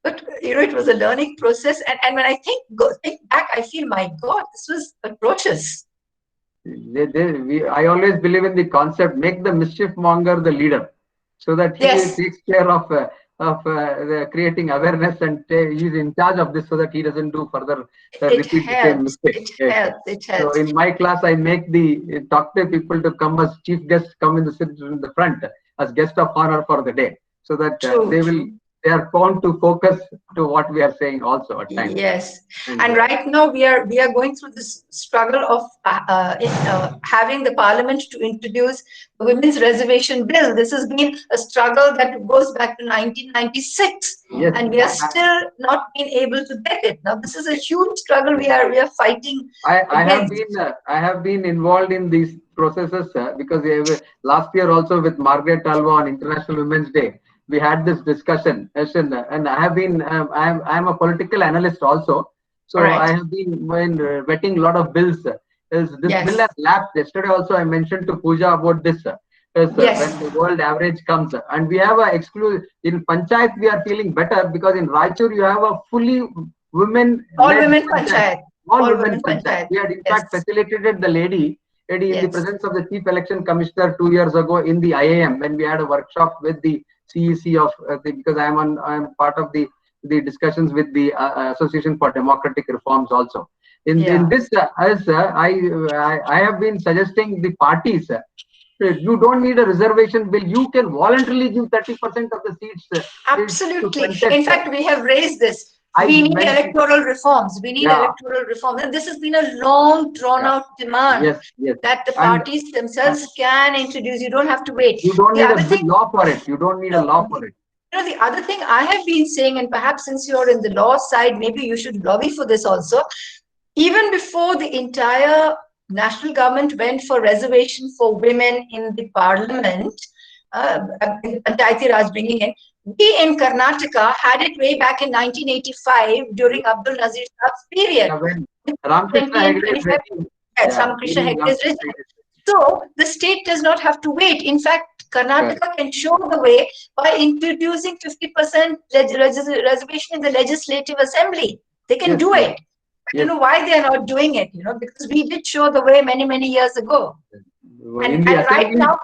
But it was a learning process. And when I think back, I feel, my God, this was atrocious. I always believe in the concept: make the mischief monger the leader, so that he Yes, takes care of creating awareness and he's in charge of this, so that he doesn't do further it repeat the same helps. mistake. It Yes. helps. It So helps. in my class, I make the talk to people to come as chief guests, come sit in the front as guest of honor for the day, so that True, true. they are bound to focus to what we are saying also at times. Yes, And and right now we are going through this struggle of having the parliament to introduce the women's reservation bill. This has been a struggle that goes back to 1996, yes, and we are still not being able to get it. Now, this is a huge struggle we are fighting against. I have been involved in these processes because last year also with Margaret Alva on International Women's Day we had this discussion and I have been I'm a political analyst also, All so I right. have been vetting a lot of bills. This bill Yes. has lapsed. Yesterday also I mentioned to Pooja about this. Yes. When the world average comes and we have a exclusive in Panchayat we are feeling better because in Raichur you have a fully All women-led women panchayat. panchayat. All All women women panchayat. panchayat. We had in Yes. fact facilitated the lady in the Yes. presence of the chief election commissioner 2 years ago in the IAM when we had a workshop with the CEC of because I am part of the discussions with the Association for Democratic Reforms also. In Yeah. this as I have been suggesting the parties. You don't need a reservation bill. You can voluntarily give 30% of the seats to Absolutely. contest. In fact, we have raised this. I We need mentioned, electoral reforms. We need yeah, electoral reforms. And this has been a long, drawn yeah, out demand yes, yes, that the and parties themselves can introduce. You don't have to wait. you don't The need a other thing, law for it. You don't need a no, law for it. the other thing I have been saying, and perhaps since you're in the law side, maybe you should lobby for this also. Even before the entire national government went for reservation for women in the parliament, Panchayati Raj bringing in, we in Karnataka had it way back in 1985 during Abdul Nazir Saab's period. Yeah, when Ramakrishna 20 and Hegde is 25, ready, yes, yeah, Ramakrishna during Hegde's Ramakrishna regime. Hegde. So the state does not have to wait. In fact, Karnataka can show the way by introducing 50% reservation in the Legislative Assembly. They can do it. I don't know why they are not doing it, because we did show the way many, many years ago. And right now,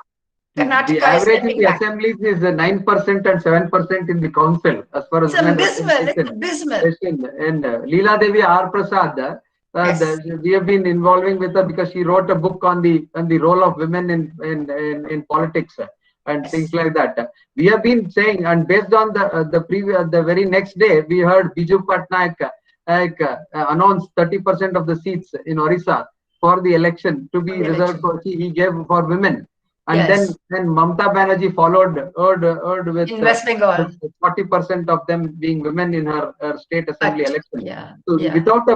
Karnataka the average is in the assemblies is 9% and 7% in the council as far as it's abysmal. And Leela Devi R. Prasad, we have been involving with her because she wrote a book on the role of women in politics and things like that. We have been saying, and based on the very next day, we heard Biju Patnaik announced 30% of the seats in Orissa for the election to be reserved for, he gave for women. And then Mamata Banerjee followed with West Bengal. 40% of them being women in her state assembly election. So without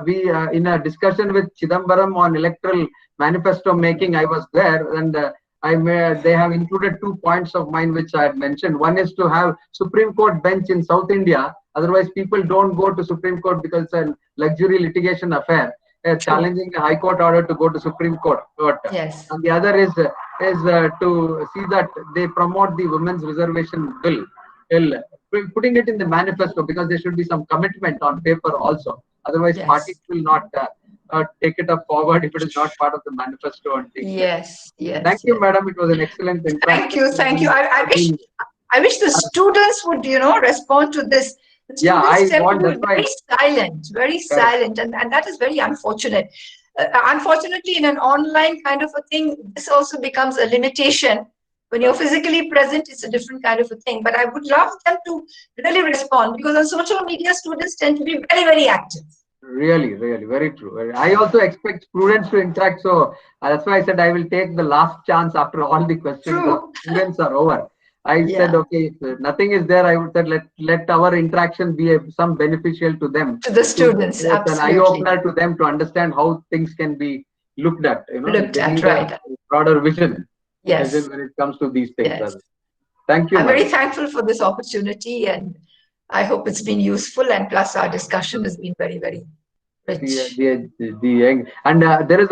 we in a discussion with Chidambaram on electoral manifesto making, I was there, and they have included 2 points of mine which I had mentioned. One is to have Supreme Court bench in South India. Otherwise, people don't go to Supreme Court because it's a luxury litigation affair. Challenging a High Court order to go to Supreme Court. And the other is to see that they promote the women's reservation bill, putting it in the manifesto, because there should be some commitment on paper also. Otherwise, parties will not take it up forward if it is not part of the manifesto. And thank you, madam. It was an excellent interaction. Thank you. I wish the students would, respond to this. The students very silent, and that is very unfortunate. Unfortunately, in an online kind of a thing, this also becomes a limitation. When you're physically present, it's a different kind of a thing. But I would love them to really respond, because on social media, students tend to be very, very active. Really, very true. I also expect students to interact. So that's why I said I will take the last chance after all the questions. Students are over. I said, okay, if nothing is there, I would say let our interaction be some beneficial to them. To the students, absolutely. An eye-opener to them to understand how things can be looked at. Right. Broader vision. Vision when it comes to these things. Thank you. I'm very thankful for this opportunity, and I hope it's been useful. And plus, our discussion has been very, very rich. And there is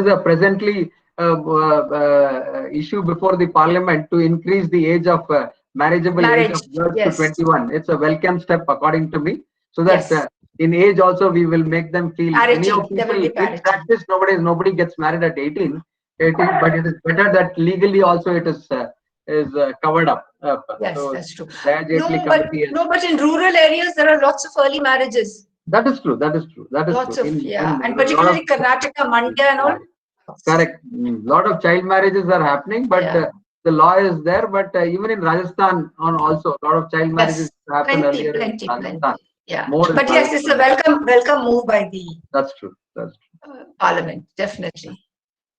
a presently issue before the parliament to increase the age of marriageable age of girls to 21. It's a welcome step according to me, so that in age also we will make them feel parity. In practice nobody gets married at 18, but it is better that legally also it is covered up. That's true. But in rural areas there are lots of early marriages. That is true. Lots of and particularly Karnataka, Mandya and all. Correct. Lot of child marriages are happening, but the law is there. But even in Rajasthan, also a lot of child marriages happen earlier. Plenty. But yes, it's a welcome move by the. That's true. Parliament, definitely.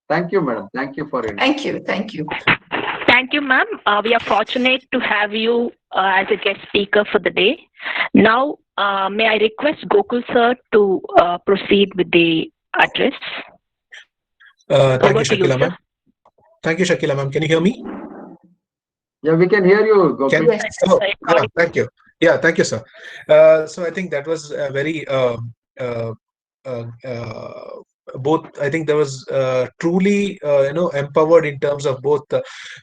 Thank you, madam. Thank you for it. Thank you. Thank you, ma'am. We are fortunate to have you as a guest speaker for the day. Now, may I request Gokul sir to proceed with the address? Thank you, Shakila ma'am. Thank you, Shakila ma'am. Can you hear me? Yeah, we can hear you, Gokul. Thank you. Yeah, thank you, sir. So I think that was a very both. I think there was truly empowered in terms of both.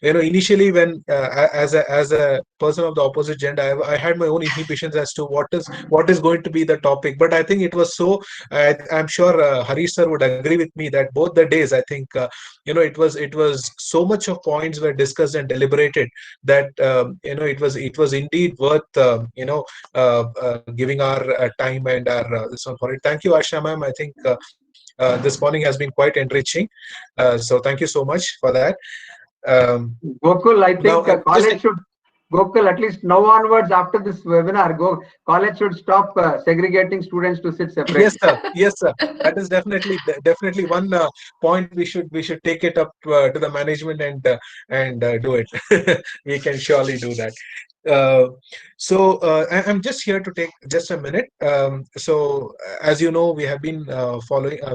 Initially when as a person of the opposite gender, I had my own inhibitions as to what is going to be the topic. But I think it was so. I'm sure Harish sir would agree with me that both the days, I think it was so much of points were discussed and deliberated that it was indeed worth giving our time and our this one for it. Thank you, Asha ma'am. I think. This morning has been quite enriching. So thank you so much for that. Gokul, I think college should, Gokul, at least now onwards after this webinar, college should stop segregating students to sit separately. Yes, sir. That is definitely one point we should take it up to the management and do it. We can surely do that. Uh, I'm just here to take just a minute. As you know, we have been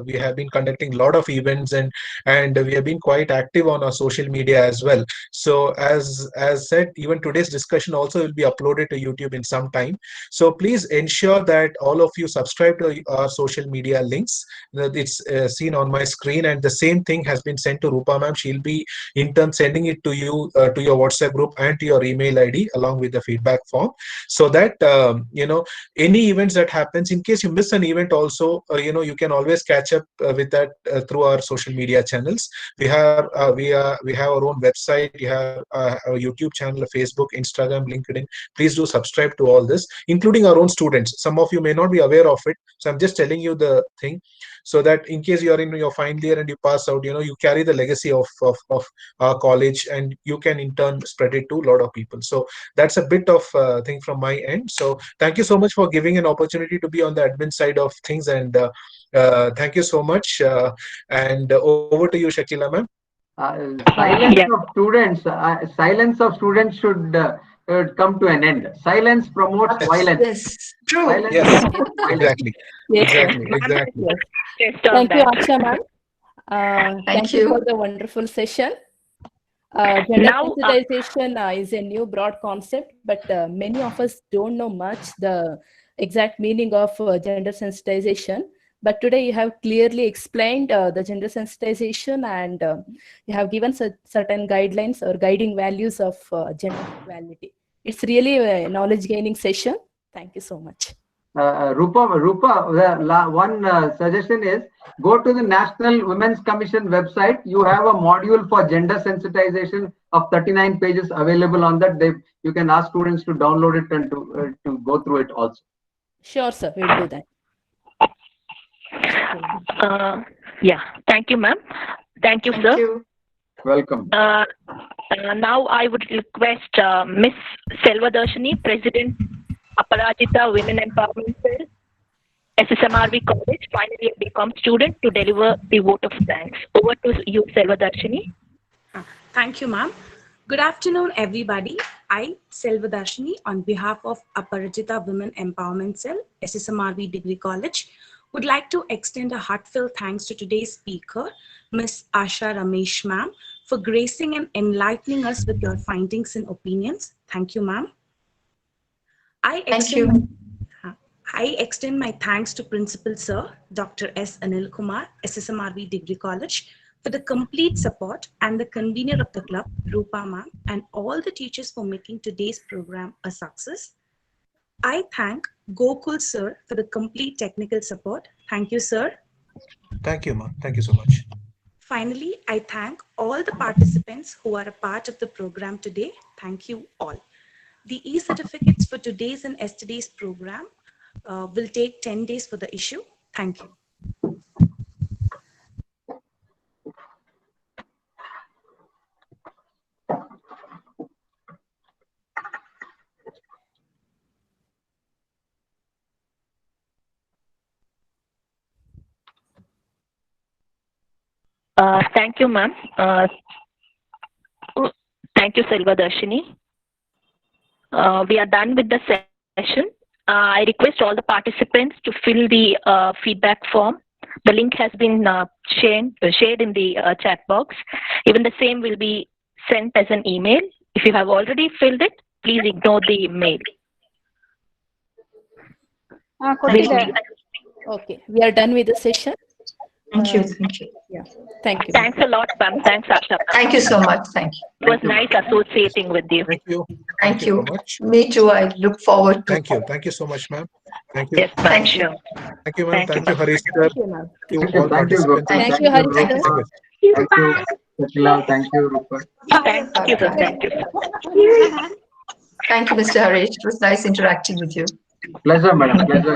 we have been conducting a lot of events, and we have been quite active on our social media as well. So as said, even today's discussion also will be uploaded to YouTube in some time. So please ensure that all of you subscribe to our social media links. It's seen on my screen, and the same thing has been sent to Rupa ma'am. She'll be in turn sending it to you to your WhatsApp group and to your email ID along with the feedback form, so that any events that happens, in case you miss an event also, you can always catch up with that through our social media channels. We have our own website, we have our YouTube channel, Facebook, Instagram, LinkedIn. Please do subscribe to all this, including our own students. Some of you may not be aware of it, so I'm just telling you the thing, so that in case you are in your final year and you pass out, you carry the legacy of our college, and you can in turn spread it to a lot of people. So that's a bit of thing from my end. So thank you so much for giving an opportunity to be on the admin side of things, and thank you so much. And over to you, Shakila ma'am. Silence Yeah. of students should come to an end. Silence promotes Yes. violence. Yes, true. Silence Yes, promotes violence. exactly, Yes, sir. exactly, exactly. Yes. Test on Thank you, that. Asha ma'am. Thank Thank you for you. the wonderful session. Gender Now, sensitization is a new broad concept, but many of us don't know much the exact meaning of gender sensitization. But today you have clearly explained the gender sensitization, and you have given certain guidelines or guiding values of gender equality. It's really a knowledge gaining session. Thank you so much. Rupa, one suggestion is go to the National Women's Commission website. You have a module for gender sensitization of 39 pages available on that. You can ask students to download it and to go through it also. Sure, sir. We'll do that. yeah, thank you, ma'am. Thank you, Thank sir. you. Welcome. Now I would request Miss Selvadarshini, President, Aparajita Women Empowerment Cell, SSMRV College, final year BCom student, to deliver the vote of thanks. Over to you, Selvadarshini. Thank you, ma'am. Good afternoon, everybody. I, Selvadarshini, on behalf of Aparajita Women Empowerment Cell, SSMRV Degree College, would like to extend a heartfelt thanks to today's speaker, Ms. Asha Ramesh, ma'am, for gracing and enlightening us with your findings and opinions. Thank you, ma'am. I extend my thanks to Principal Sir, Dr. S. Anil Kumar, SSMRV Degree College, for the complete support, and the convener of the club, Rupa ma'am, and all the teachers for making today's program a success. I thank Gokul sir for the complete technical support. Thank you, sir. Thank you, ma'am. Thank you so much. Finally, I thank all the participants who are a part of the program today. Thank you all. The e-certificates for today's and yesterday's program will take 10 days for the issue. Thank you. Thank you, ma'am. Thank you, Selvadarshini. We are done with the session. I request all the participants to fill the feedback form. The link has been shared in the chat box. Even the same will be sent as an email. If you have already filled it, please ignore the mail. Okay, we are done with the session. Thank you. Thank you. Yeah, thank you. Thanks a lot, ma'am. Thanks, Asha. Thank you so much. Thank you. It was nice associating with you. Thank you. Thank so you. much. Me too. I look forward to. Thank you. Thank you so much, ma'am. Thank you. Yes, ma'am. Thank you. Sure. Thank you, ma'am. Thank you, Thank you, Harish sir. Thank you, ma'am. To Thank you, all thank you, participants. Rupa. Thank you, Harish Great sir. discussion. Thank you, Shakila. Thank you, Rupa. Thank you, sir. Thank you. Thank you, Mr. Harish. It was nice interacting with you. Pleasure, madam. Pleasure.